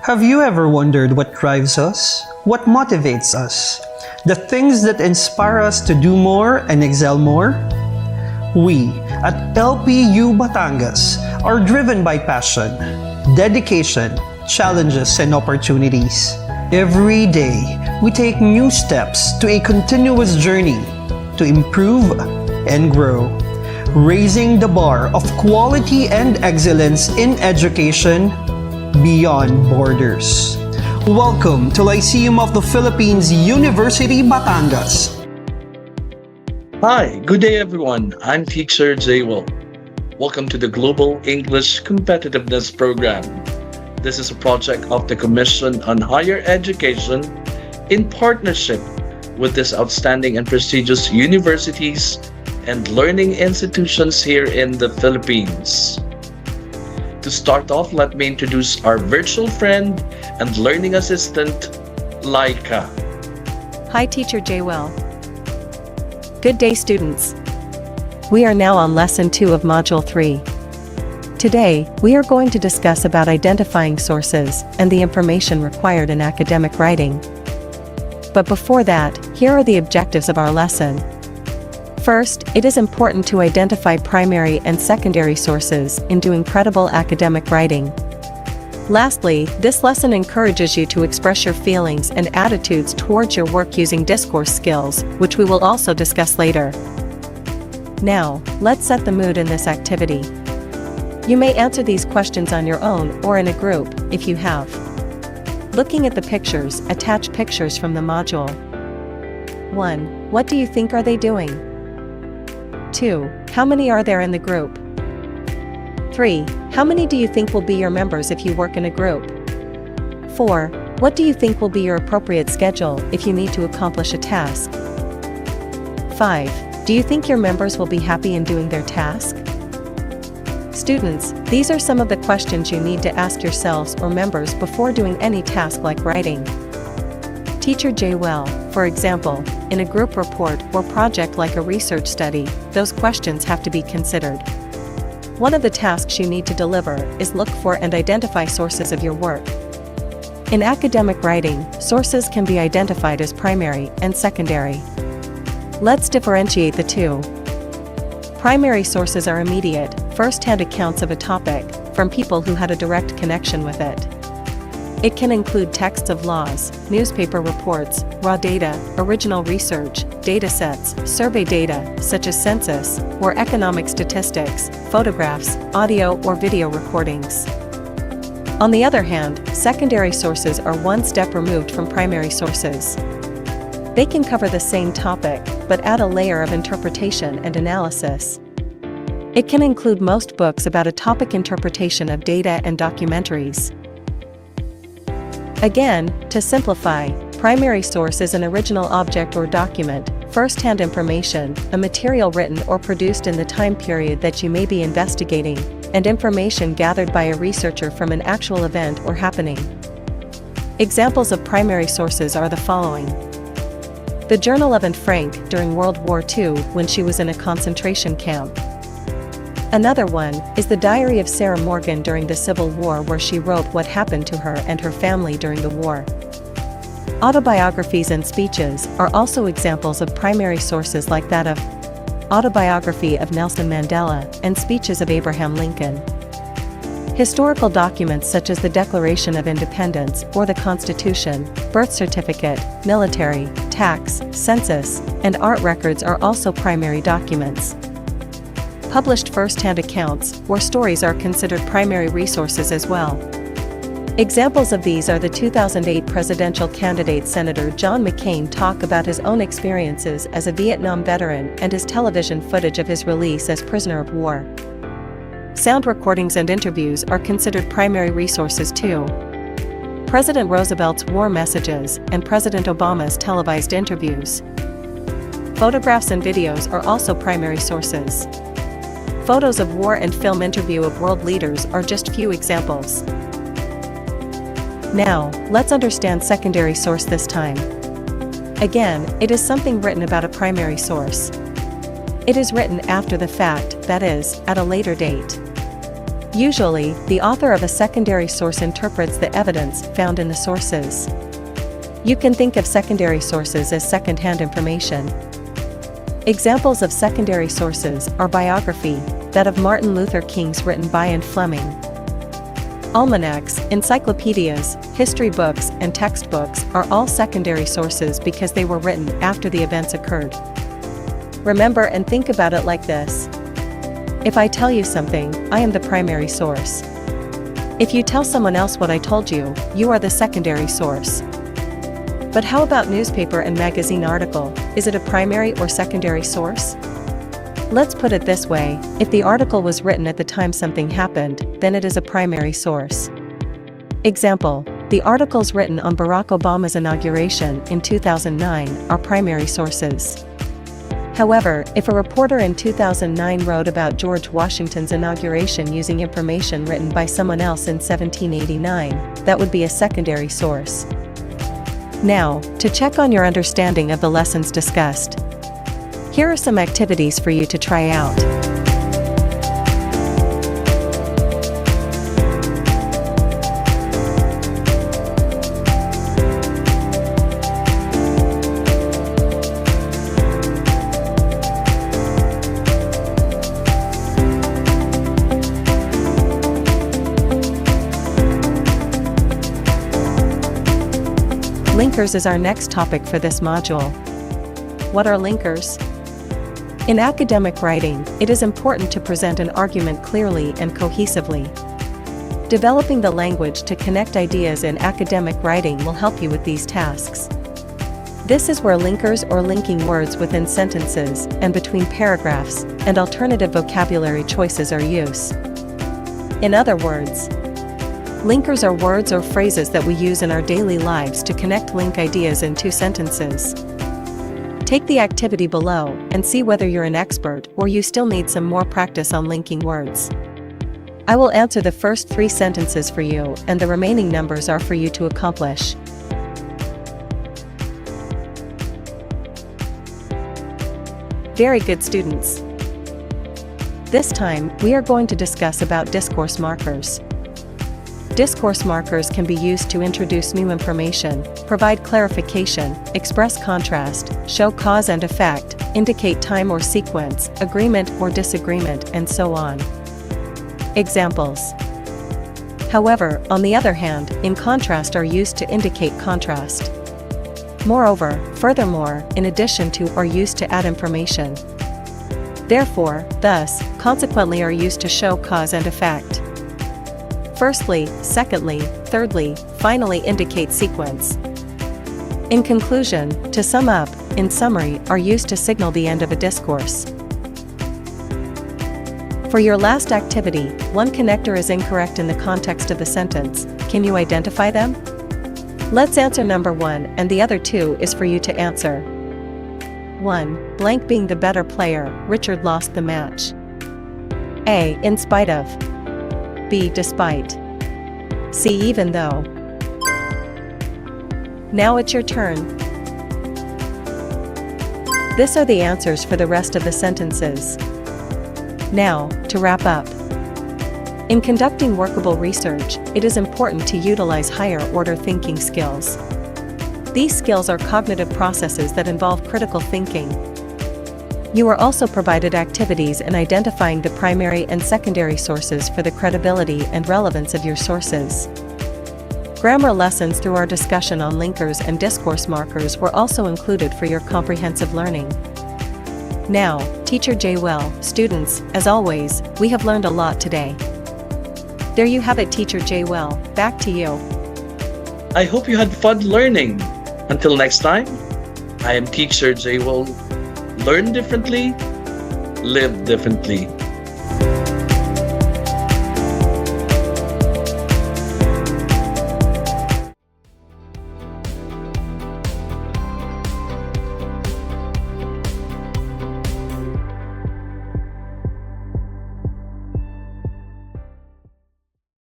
Have you ever wondered what drives us? What motivates us? The things that inspire us to do more and excel more? We at LPU Batangas are driven by passion, dedication, challenges, and opportunities. Every day, we take new steps to a continuous journey to improve and grow, raising the bar of quality and excellence in education beyond borders. Welcome to Lyceum of the Philippines, University Batangas. Hi, good day everyone. I'm Teacher Jaywell. Welcome to the Global English Competitiveness Program. This is a project of the Commission on Higher Education in partnership with these outstanding and prestigious universities and learning institutions here in the Philippines. To start off, let me introduce our virtual friend and learning assistant, Laika. Hi, Teacher Jaywell. Good day, students. We are now on Lesson 2 of Module 3. Today, we are going to discuss about identifying sources and the information required in academic writing. But before that, here are the objectives of our lesson. First, it is important to identify primary and secondary sources in doing credible academic writing. Lastly, this lesson encourages you to express your feelings and attitudes towards your work using discourse skills, which we will also discuss later. Now, let's set the mood in this activity. You may answer these questions on your own or in a group, if you have. Looking at the pictures, attach pictures from the module. 1. What do you think are they doing? 2. How many are there in the group? 3. How many do you think will be your members if you work in a group? 4. What do you think will be your appropriate schedule if you need to accomplish a task? 5. Do you think your members will be happy in doing their task? Students, these are some of the questions you need to ask yourselves or members before doing any task like writing. Teacher Jaywell, for example, in a group report or project like a research study, those questions have to be considered. One of the tasks you need to deliver is look for and identify sources of your work. In academic writing, sources can be identified as primary and secondary. Let's differentiate the two. Primary sources are immediate, first-hand accounts of a topic, from people who had a direct connection with it. It can include texts of laws, newspaper reports, raw data, original research, datasets, survey data, such as census, or economic statistics, photographs, audio or video recordings. On the other hand, secondary sources are one step removed from primary sources. They can cover the same topic, but add a layer of interpretation and analysis. It can include most books about a topic, interpretation of data and documentaries. Again, to simplify, primary source is an original object or document, first-hand information, a material written or produced in the time period that you may be investigating, and information gathered by a researcher from an actual event or happening. Examples of primary sources are the following. The Journal of Anne Frank during World War II when she was in a concentration camp. Another one is the Diary of Sarah Morgan during the Civil War, where she wrote what happened to her and her family during the war. Autobiographies and speeches are also examples of primary sources, like that of Autobiography of Nelson Mandela and Speeches of Abraham Lincoln. Historical documents such as the Declaration of Independence or the Constitution, birth certificate, military, tax, census, and art records are also primary documents. Published first-hand accounts or stories are considered primary resources as well. Examples of these are the 2008 presidential candidate Senator John McCain talk about his own experiences as a Vietnam veteran and his television footage of his release as prisoner of war. Sound recordings and interviews are considered primary resources too. President Roosevelt's war messages and President Obama's televised interviews. Photographs and videos are also primary sources. Photos of war and film interview of world leaders are just few examples. Now, let's understand secondary source this time. Again, it is something written about a primary source. It is written after the fact, that is, at a later date. Usually, the author of a secondary source interprets the evidence found in the sources. You can think of secondary sources as second-hand information. Examples of secondary sources are biography, that of Martin Luther King's written by and Fleming. Almanacs, encyclopedias, history books, and textbooks are all secondary sources because they were written after the events occurred. Remember and think about it like this. If I tell you something, I am the primary source. If you tell someone else what I told you, you are the secondary source. But how about newspaper and magazine article? Is it a primary or secondary source? Let's put it this way, if the article was written at the time something happened, then it is a primary source. Example, the articles written on Barack Obama's inauguration in 2009 are primary sources. However, if a reporter in 2009 wrote about George Washington's inauguration using information written by someone else in 1789, that would be a secondary source. Now, to check on your understanding of the lessons discussed, here are some activities for you to try out. Linkers is our next topic for this module. What are linkers? In academic writing, it is important to present an argument clearly and cohesively. Developing the language to connect ideas in academic writing will help you with these tasks. This is where linkers or linking words within sentences and between paragraphs and alternative vocabulary choices are used. In other words, linkers are words or phrases that we use in our daily lives to connect link ideas in two sentences. Take the activity below and see whether you're an expert or you still need some more practice on linking words. I will answer the first 3 sentences for you, and the remaining numbers are for you to accomplish. Very good, students. This time, we are going to discuss about discourse markers. Discourse markers can be used to introduce new information, provide clarification, express contrast, show cause and effect, indicate time or sequence, agreement or disagreement, and so on. Examples. However, on the other hand, in contrast are used to indicate contrast. Moreover, furthermore, in addition to, are used to add information. Therefore, thus, consequently are used to show cause and effect. Firstly, secondly, thirdly, finally indicate sequence. In conclusion, to sum up, in summary, are used to signal the end of a discourse. For your last activity, one connector is incorrect in the context of the sentence. Can you identify them? Let's answer number 1, and the other 2 is for you to answer. 1. Blank being the better player, Richard lost the match. A. In spite of. B. Despite. C. Even though. Now it's your turn. These are the answers for the rest of the sentences. Now, to wrap up. In conducting workable research, it is important to utilize higher-order thinking skills. These skills are cognitive processes that involve critical thinking. You are also provided activities in identifying the primary and secondary sources for the credibility and relevance of your sources. Grammar lessons through our discussion on linkers and discourse markers were also included for your comprehensive learning. Now, Teacher J. Well, students, as always, we have learned a lot today. There you have it, Teacher J. Well, back to you. I hope you had fun learning. Until next time, I am Teacher J. Will. Learn differently, live differently.